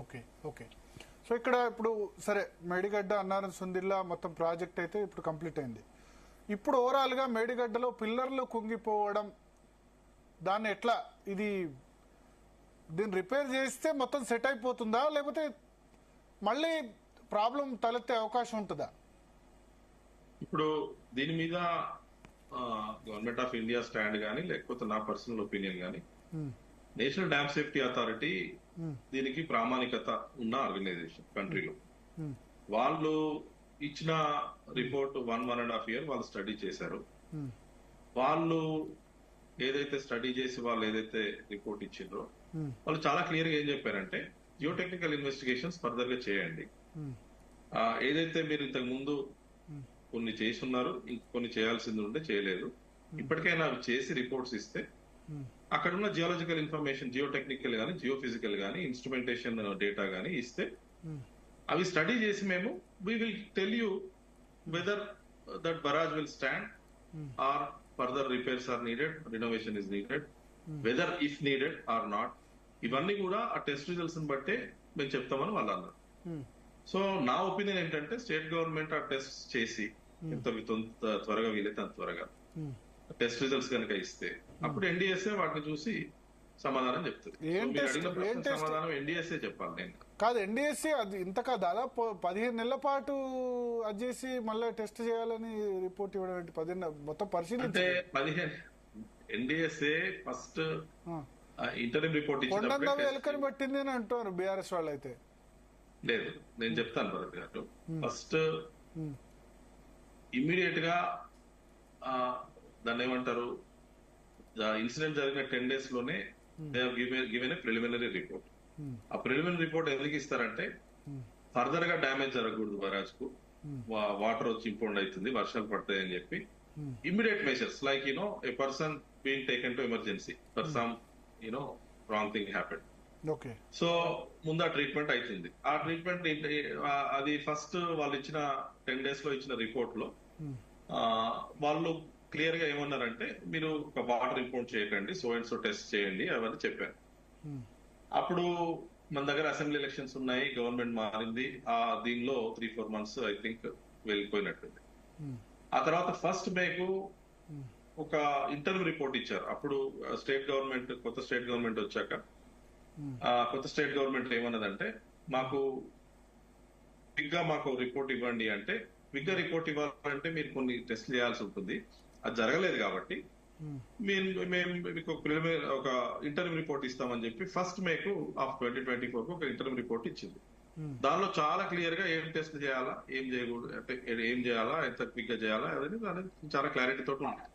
Okay okay. So ఇక్కడ ఇప్పుడు సరే మేడిగడ్డ అన్నారం సుందిల్లా మొత్తం ప్రాజెక్ట్ అయితే ఇప్పుడు కంప్లీట్ అయింది. ఇప్పుడు ఓవరాల్గా మేడిగడ్డలో పిల్లర్లు కుంగిపోవడం దాన్ని ఎట్లా దీన్ని రిపేర్ చేస్తే మొత్తం సెట్ అయిపోతుందా, లేకపోతే మళ్ళీ ప్రాబ్లం తలెత్తే అవకాశం ఉంటుందా? ఇప్పుడు దీని మీద గవర్నమెంట్ ఆఫ్ ఇండియా స్టాండ్ కానీ లేకపోతే నా పర్సనల్ ఒపీనియన్ కానీ, నేషనల్ డ్యామ్ సేఫ్టీ అథారిటీ దీనికి ప్రామాణికత ఉన్న ఆర్గనైజేషన్ కంట్రీలో. వాళ్ళు ఇచ్చిన రిపోర్ట్ 1.5 year వాళ్ళు స్టడీ చేశారు. వాళ్ళు ఏదైతే స్టడీ చేసి వాళ్ళు ఏదైతే రిపోర్ట్ ఇచ్చిండ్రో వాళ్ళు చాలా క్లియర్ గా ఏం చెప్పారంటే, జియో టెక్నికల్ ఇన్వెస్టిగేషన్స్ ఫర్దర్ గా చేయండి. ఏదైతే మీరు ఇంతకు ముందు కొన్ని చేసి ఉన్నారు, ఇంకొన్ని చేయాల్సింది ఉంటే చేయలేదు, ఇప్పటికైనా అవి చేసి రిపోర్ట్స్ ఇస్తే అక్కడ ఉన్న జియోలాజికల్ ఇన్ఫర్మేషన్, జియో టెక్నికల్ గానీ జియో ఫిజికల్ గానీ ఇన్స్ట్రుమెంటేషన్ డేటా గానీ ఇస్తే అవి స్టడీ చేసి మేము we will tell you whether that barrage will stand or further repairs are needed, renovation is needed, whether if needed or not. ఇవన్నీ కూడా ఆ టెస్ట్ రిజల్ట్స్ బట్టే మేము చెప్తామని వాళ్ళు అన్నారు. సో నా ఒపీనియన్ ఏంటంటే, స్టేట్ గవర్నమెంట్ ఆ టెస్ట్ చేసి ఎంత త్వరగా వీలైతే అంత త్వరగా టెస్ట్ రిజల్ట్స్ కనుక ఇస్తే అప్పుడు ఎన్డీఎస్ఏ వాటిని చూసి సమాధానం చెప్తుంది. సమాధానం ఎన్డీఎస్ఏ చెప్పాలి, నేను కాదు. ఎన్డీఎస్ఏ అది ఇంతకా దాదాపు 15 నెలల పాటు అది చేసి మళ్ళీ టెస్ట్ చేయాలని రిపోర్ట్ ఇవ్వడం 15 మొత్తం పరిశీలించి 15 ఎన్డీఎస్ఏ ఫస్ట్ ఇంటర్వ్యూ రిపోర్ట్ ఎలకని పట్టింది అని అంటున్నారు బీఆర్ఎస్ వాళ్ళు. అయితే లేదు, నేను చెప్తాను భరత్ గారు. ఫస్ట్ ఇమ్మీడియట్ గా దాన్ని ఏమంటారు, ఇన్సిడెంట్ జరిగిన 10 days లోనే they have given a preliminary report. ఆ ప్రిలిమినరీ రిపోర్ట్ ఎందుకు ఇస్తారంటే, ఫర్దర్ గా డ్యామేజ్ జరగకూడదు బరాజ్ కు, వాటర్ వచ్చి ఇంపౌండ్ అవుతుంది, వర్షాలు పడతాయి అని చెప్పి immediate measures like A person being taken to emergency for some wrong thing happen. So ముందు ఆ ట్రీట్మెంట్ అవుతుంది. ఆ ట్రీట్మెంట్ అది ఫస్ట్ వాళ్ళు ఇచ్చిన 10 days లో ఇచ్చిన రిపోర్ట్ లో వాళ్ళు క్లియర్ గా ఏమన్నారంటే, మీరు ఒక వాటర్ ఇంపౌండ్ చేయకండి, సో అండ్ సో టెస్ట్ చేయండి అవన్నీ చెప్పారు. అప్పుడు మన దగ్గర అసెంబ్లీ ఎలక్షన్స్ ఉన్నాయి, గవర్నమెంట్ మారింది, దీనిలో 3-4 months ఐ థింక్ వెళ్ళిపోయినట్టుంది. ఆ తర్వాత ఫస్ట్ మేకు ఒక ఇంటర్వ్యూ రిపోర్ట్ ఇచ్చారు. అప్పుడు కొత్త స్టేట్ గవర్నమెంట్ వచ్చాక కొత్త స్టేట్ గవర్నమెంట్ ఏమన్నదంటే, మాకు రిపోర్ట్ ఇవ్వండి అంటే, క్విక్ గా రిపోర్ట్ ఇవ్వాలంటే మీరు కొన్ని టెస్ట్ చేయాల్సి ఉంటుంది, అది జరగలేదు కాబట్టి మేము మీకు ఒక ఇంటర్వ్యూ రిపోర్ట్ ఇస్తామని చెప్పి ఫస్ట్ మేకు ఆఫ్ 2024 ఒక ఇంటర్వ్యూ రిపోర్ట్ ఇచ్చింది. దానిలో చాలా క్లియర్ గా ఏం టెస్ట్ చేయాలా, ఏం చేయకూడదు, అంటే ఏం చేయాలా, ఎంత క్విక్ గా చేయాలా అనేది చాలా క్లారిటీ తోటి ఉంది.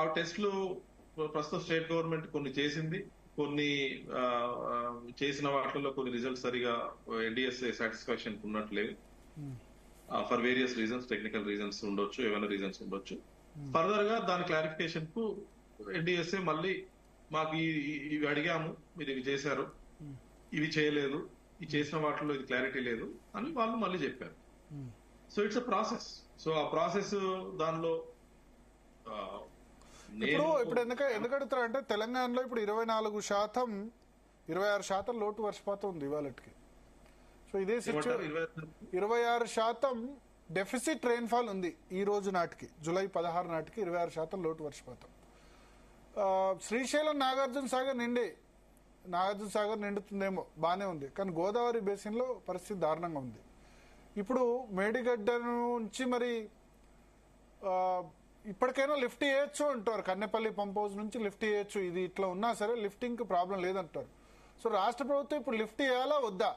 ఆ టెస్ట్లు ప్రస్తుతం స్టేట్ గవర్నమెంట్ కొన్ని చేసింది, కొన్ని చేసిన వాటిలో కొన్ని రిజల్ట్స్ సరిగా ఎన్డీఎస్ఏ సాటిస్ఫాక్షన్ ఉన్నట్లేవు. For various reasons, technical reasons ఉండొచ్చు, ఏమైనా రీజన్స్ ఉండొచ్చు. ఫర్దర్ గా దాని క్లారిఫికేషన్ కు ఎన్డీఎస్ఏ మళ్ళీ మాకు ఇవి అడిగాము, మీరు ఇవి చేశారు, ఇవి చేయలేదు, ఈ చేసిన వాటిలో ఇది క్లారిటీ లేదు అని వాళ్ళు మళ్ళీ చెప్పారు. So it's a process. So ఆ ప్రాసెస్ దానిలో ఇప్పుడు ఎందుకు అడుగుతారంటే, తెలంగాణలో ఇప్పుడు 26% లోటు వర్షపాతం ఉంది ఇవాళకి. సో ఇదే 26% డెఫిసిట్ రెయిన్ఫాల్ ఉంది ఈ రోజు నాటికి, జూలై 16 నాటికి 26% లోటు వర్షపాతం. శ్రీశైలం నాగార్జున సాగర్ నిండుతుందేమో, బానే ఉంది, కానీ గోదావరి బేసిన్ లో పరిస్థితి దారుణంగా ఉంది. ఇప్పుడు మేడిగడ్డ నుంచి మరి ఇప్పటికైనా లిఫ్ట్ చేయొచ్చు అంటారు, కన్నెపల్లి పంప్ హౌస్ నుంచి లిఫ్ట్ చేయొచ్చు, ఇది ఇట్లా ఉన్నా సరే లిఫ్టింగ్ కి ప్రాబ్లం లేదంటారు. సో రాష్ట్ర ప్రభుత్వం ఇప్పుడు లిఫ్ట్ చేయాలా వద్దా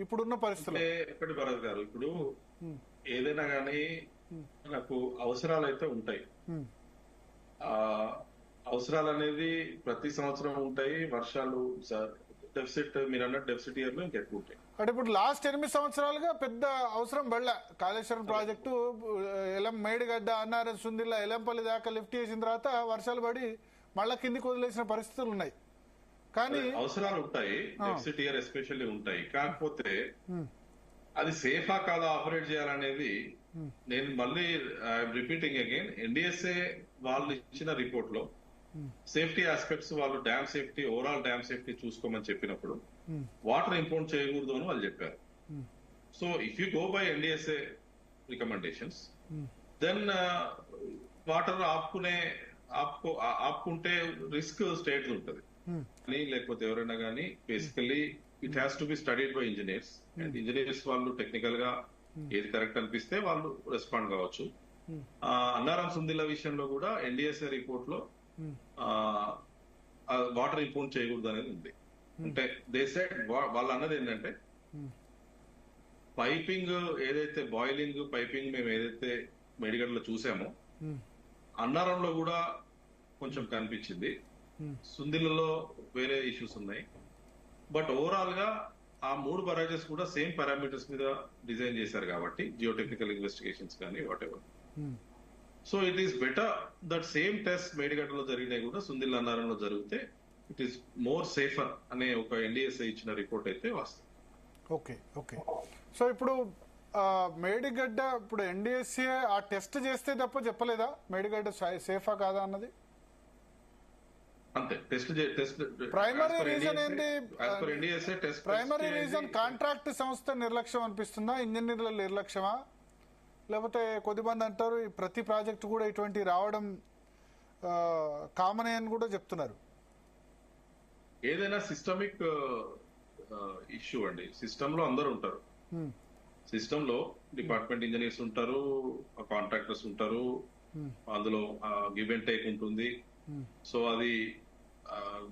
ఇప్పుడున్న పరిస్థితులు? ఎక్కడి భరత్ గారు, ఇప్పుడు ఏదైనా కానీ నాకు అవసరాలు అయితే ఉంటాయి. అవసరాలు అనేది ప్రతి సంవత్సరం ఉంటాయి. వర్షాలు డెఫిసిట్, మీరు అన్నట్టు డెఫిసిట్ ఇయర్ లో ఇంకెక్కువ ఉంటాయి. అంటే ఇప్పుడు లాస్ట్ 8 సంవత్సరాలుగా పెద్ద అవసరం పడలే. కాళేశ్వరం ప్రాజెక్టు మేడిగడ్డ, అన్నారం సుందిల్లా, ఎలంపల్లి దాకా లిఫ్ట్ చేసిన తర్వాత వర్షాలు పడి మళ్ళా కిందికి వదిలేసిన పరిస్థితులు ఉన్నాయి. కానీ అవసరాలు ఉంటాయి, డెఫిసిట్ ఇయర్ ఎస్పెషల్లీ ఉంటాయి. కాకపోతే అది సేఫా కాదా ఆపరేట్ చేయాలనేది నేను మళ్ళీ ఐఎమ్ రిపీటింగ్ అగైన్, ఎన్డీఎస్ఏ వాళ్ళు ఇచ్చిన రిపోర్ట్ లో సేఫ్టీ ఆస్పెక్ట్స్ వాళ్ళు dam safety, overall dam safety చూసుకోమని చెప్పినప్పుడు వాటర్ ఇంపోర్ట్ చేయకూడదు అని వాళ్ళు చెప్పారు. So if you go by NDSA recommendations, then water ఆపుకుంటే రిస్క్ స్టేట్ ఉంటుంది అని, లేకపోతే ఎవరైనా కానీ basically it has to be studied by engineers. And engineers వాళ్ళు టెక్నికల్ గా ఏది కరెక్ట్ అనిపిస్తే వాళ్ళు రెస్పాండ్ కావచ్చు. అన్నారం సుందిల్ల విషయంలో కూడా ఎన్డిఎస్ఏ రిపోర్ట్ లో వాటర్ ఇంపోర్ట్ చేయకూడదు అనేది ఉంది. అంటే దే సెడ్, వాళ్ళు అన్నది ఏంటంటే పైపింగ్ ఏదైతే బాయిలింగ్ పైపింగ్ మేము ఏదైతే మేడిగడ్డలో చూసామో అన్నారంలో కూడా కొంచెం కనిపించింది, సుందిల్లలో వేరే ఇష్యూస్ ఉన్నాయి. బట్ ఓవరాల్ గా ఆ 3 బరాజెస్ కూడా సేమ్ పారామీటర్స్ మీద డిజైన్ చేశారు కాబట్టి, జియోటెక్నికల్ ఇన్వెస్టిగేషన్స్ కానీ whatever. So it is better that same test మేడిగడ్డలో జరిగినాయి కూడా సుందిల్ అన్నారంలో జరిగితే ఇట్ ఈస్ మోర్ సేఫర్ అనే ఒక ఎన్డిఎస్ఏ ఇచ్చిన రిపోర్ట్ అయితే వాస్తవం. Okay okay. సో ఇప్పుడు మేడిగడ్డ ఇప్పుడు ఎన్డిఎస్ఏ ఆ టెస్ట్ చేస్తే తప్ప చెప్పలేదా మేడిగడ్డ సేఫా కాదా అన్నది? అంతే, ప్రైమరీ రీజన్ ఏంటి? ప్రైమరీ రీజన్ కాంట్రాక్ట్ సంస్థ నిర్లక్ష్యం అనిపిస్తుందా, ఇంజనీర్ల నిర్లక్ష్యమా, లేకపోతే కొద్దిమంది అంటారు ప్రతి ప్రాజెక్టు కూడా ఇటువంటి రావడం కామన్ అని కూడా చెప్తున్నారు. ఏదైనా సిస్టమిక్ ఇష్యూ అండి. సిస్టమ్ లో అందరూ ఉంటారు. సిస్టమ్ లో డిపార్ట్మెంట్ ఇంజనీర్స్ ఉంటారు, కాంట్రాక్టర్స్ ఉంటారు, అందులో గివ్ అండ్ టేక్ ఉంటుంది. సో అది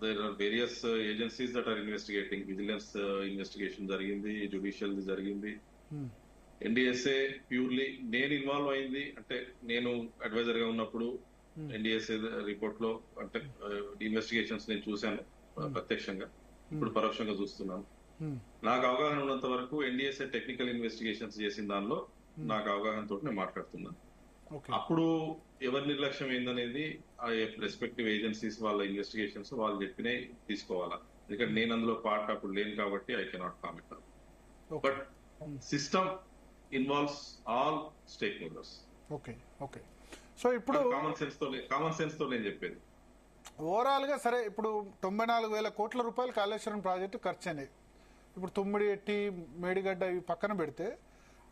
there are various agencies that are investigating. Vigilance investigation జరిగింది, జ్యుడిషియల్ జరిగింది. ఎన్డిఎస్ఏ ప్యూర్లీ నేను ఇన్వాల్వ్ అయింది అంటే నేను అడ్వైజర్ గా ఉన్నప్పుడు ఎన్డిఎస్ఏ రిపోర్ట్ లో అంటే ఇన్వెస్టిగేషన్స్ నేను చూశాను ప్రత్యక్షంగా, ఇప్పుడు పరోక్షంగా చూస్తున్నాను. నాకు అవగాహన ఉన్నంత వరకు ఎన్డిఎస్ఏ టెక్నికల్ ఇన్వెస్టిగేషన్స్ చేసిన దానిలో నాకు అవగాహనతో నేను మాట్లాడుతున్నాను. అప్పుడు ఎవరి నిర్లక్ష్యం ఏందనేది ఆ రెస్పెక్టివ్ ఏజెన్సీస్ వాళ్ళ ఇన్వెస్టిగేషన్స్ వాళ్ళు చెప్పినే తీసుకోవాలా. ఎందుకంటే నేను అందులో పార్ట్ అప్పుడు లేను కాబట్టి I cannot comment. But system involves all stake holders. Okay okay. So ఇప్పుడు కామన్ సెన్స్ తో నేను చెప్పేది ఓవరాల్ గా సరే, ఇప్పుడు 94,000 కోట్ల రూపాయలు కాళేశ్వరం ప్రాజెక్టు ఖర్చు అనేది, ఇప్పుడు తుమ్మిడి ఎట్టి మేడిగడ్డ ఇవి పక్కన పెడితే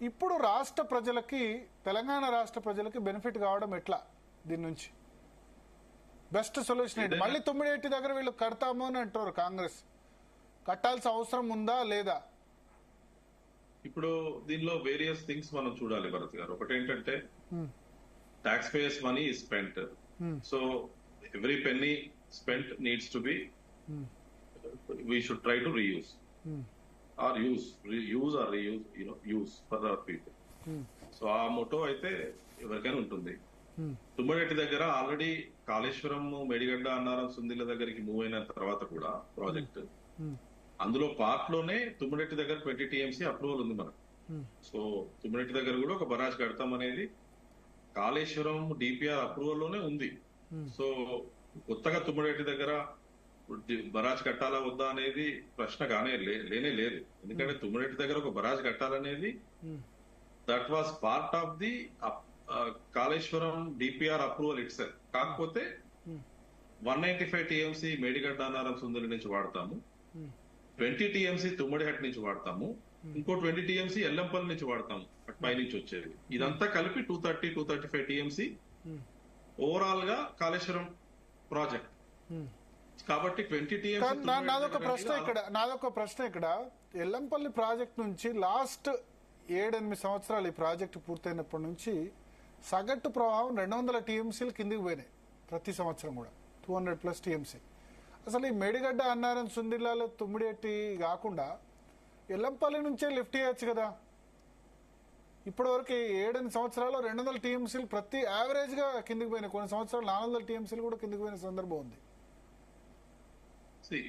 ఇప్పుడు రాష్ట్ర ప్రజలకి, తెలంగాణ రాష్ట్ర ప్రజలకి బెనిఫిట్ కావడం ఎట్లా, దీని నుంచి బెస్ట్ సొల్యూషన్ ఏంటి? మళ్ళీ తుమ్మిడి ఎట్టి దగ్గర వీళ్ళు కడతాము అని అంటారు కాంగ్రెస్, కట్టాల్సిన అవసరం ఉందా లేదా? ఇప్పుడు దీనిలో వేరియస్ థింగ్స్ మనం చూడాలి భరత్ గారు. ఒకటి ఏంటంటే tax payers money is spent. So every penny spent needs to be, we should try to reuse or use or reuse, use for our people. So ఆ మోటో అయితే ఎవరికైనా ఉంటుంది. తుమ్మడెట్టి దగ్గర ఆల్రెడీ కాళేశ్వరం, మేడిగడ్డ, అన్నారం, సుందిల్ల దగ్గరికి మూవ్ అయిన తర్వాత కూడా ప్రాజెక్ట్ అందులో పార్ట్ లోనే తుమ్మడెట్టి దగ్గర 20 TMC అప్రూవల్ ఉంది మనకు. సో తుమ్మడెట్టి దగ్గర కూడా ఒక బరాజ్ కడతాం అనేది కాళేశ్వరం డిపిఆర్ అప్రూవల్ లోనే ఉంది. సో కొత్తగా తుమ్మడేటి దగ్గర బరాజ్ కట్టాలా వద్దా అనేది ప్రశ్న గానే లేనే లేదు. ఎందుకంటే తుమ్మడేటి దగ్గర ఒక బరాజ్ కట్టాలనేది that was part of the Kaleshwaram DPR approval it's. కాకపోతే 195 TMC మేడిగడ్డ, అన్నారం, సుందరి నుంచి వాడతాము, 20 TMC తుమ్మడిహట్ నుంచి వాడతాము, ఇంకో 20 TMC ఎల్లంపల్లి నుంచి వాడతాము, పై నుంచి వచ్చేది. ఇదంతా కలిపి 235 TMC ఓవరాల్ గా కాళేశ్వరం ప్రాజెక్ట్. కాబట్టి 20 TMC. నాదొక ప్రశ్న ఇక్కడ ఎల్లంపల్లి ప్రాజెక్ట్ నుంచి లాస్ట్ 7-8 సంవత్సరాలు ఈ ప్రాజెక్టు పూర్తయినప్పటి నుంచి సగటు ప్రవాహం 200 TMCలు కిందికి పోయినాయి ప్రతి సంవత్సరం కూడా, 200+ TMC. అసలు ఈ మేడిగడ్డ, అన్నారం, సుందిల్లాలో తుమ్మిడేటి కాకుండా ఎల్లంపల్లి నుంచే లిఫ్ట్ చేయొచ్చు కదా. ఇప్పటి వరకు 7-8 సంవత్సరాలు 200 TMCలు ప్రతి యావరేజ్ గా కిందికి పోయినాయి. కొన్ని సంవత్సరాలు 400 TMCలు కూడా కిందికి పోయిన సందర్భం ఉంది.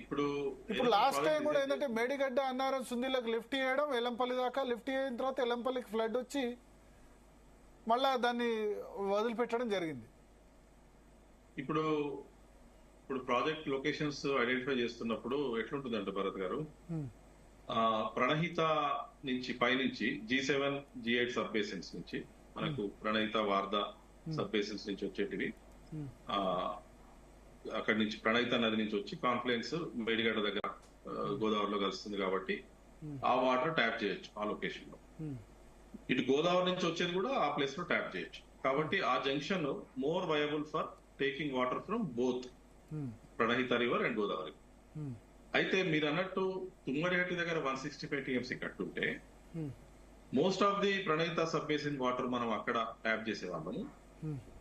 ఇప్పుడు లాస్ట్ టైం కూడా ఏంటంటే మేడిగడ్డ, అన్నారం, సుందిల్లకు లిఫ్ట్ చేయడం, ఎల్లంపల్లి దాకా లిఫ్ట్ అయిన తర్వాత ఎల్లంపల్లికి ఫ్లడ్ వచ్చి మళ్ళా దాన్ని వదిలిపెట్టడం జరిగింది. ఇప్పుడు ప్రాజెక్ట్ లొకేషన్స్ ఐడెంటిఫై చేస్తున్నప్పుడు ఎట్లుంటుందంటే భరత్ గారు, ప్రణహిత నుంచి పైనుంచి G7, G8 సబ్ బేసిన్స్ నుంచి మనకు ప్రణహిత, వార్దా సబ్ బేసిన్స్ నుంచి వచ్చేటివి అక్కడి నుంచి ప్రణయిత నది నుంచి వచ్చి కాన్ఫ్లుయెన్స్ మేడిగడ్డ దగ్గర గోదావరిలో కలుస్తుంది కాబట్టి ఆ వాటర్ ట్యాప్ చేయొచ్చు ఆ లొకేషన్ లో. ఇటు గోదావరి నుంచి వచ్చేది కూడా ఆ ప్లేస్ లో ట్యాప్ చేయొచ్చు. కాబట్టి ఆ junction more viable for taking water from both Pranahita river and Godavari. అయితే మీరు అన్నట్టు తుంగరేటి దగ్గర 165 టీఎంసీ కట్టుంటే most of the Pranahita sub basin water మనం అక్కడ ట్యాప్ చేసే వాళ్ళము.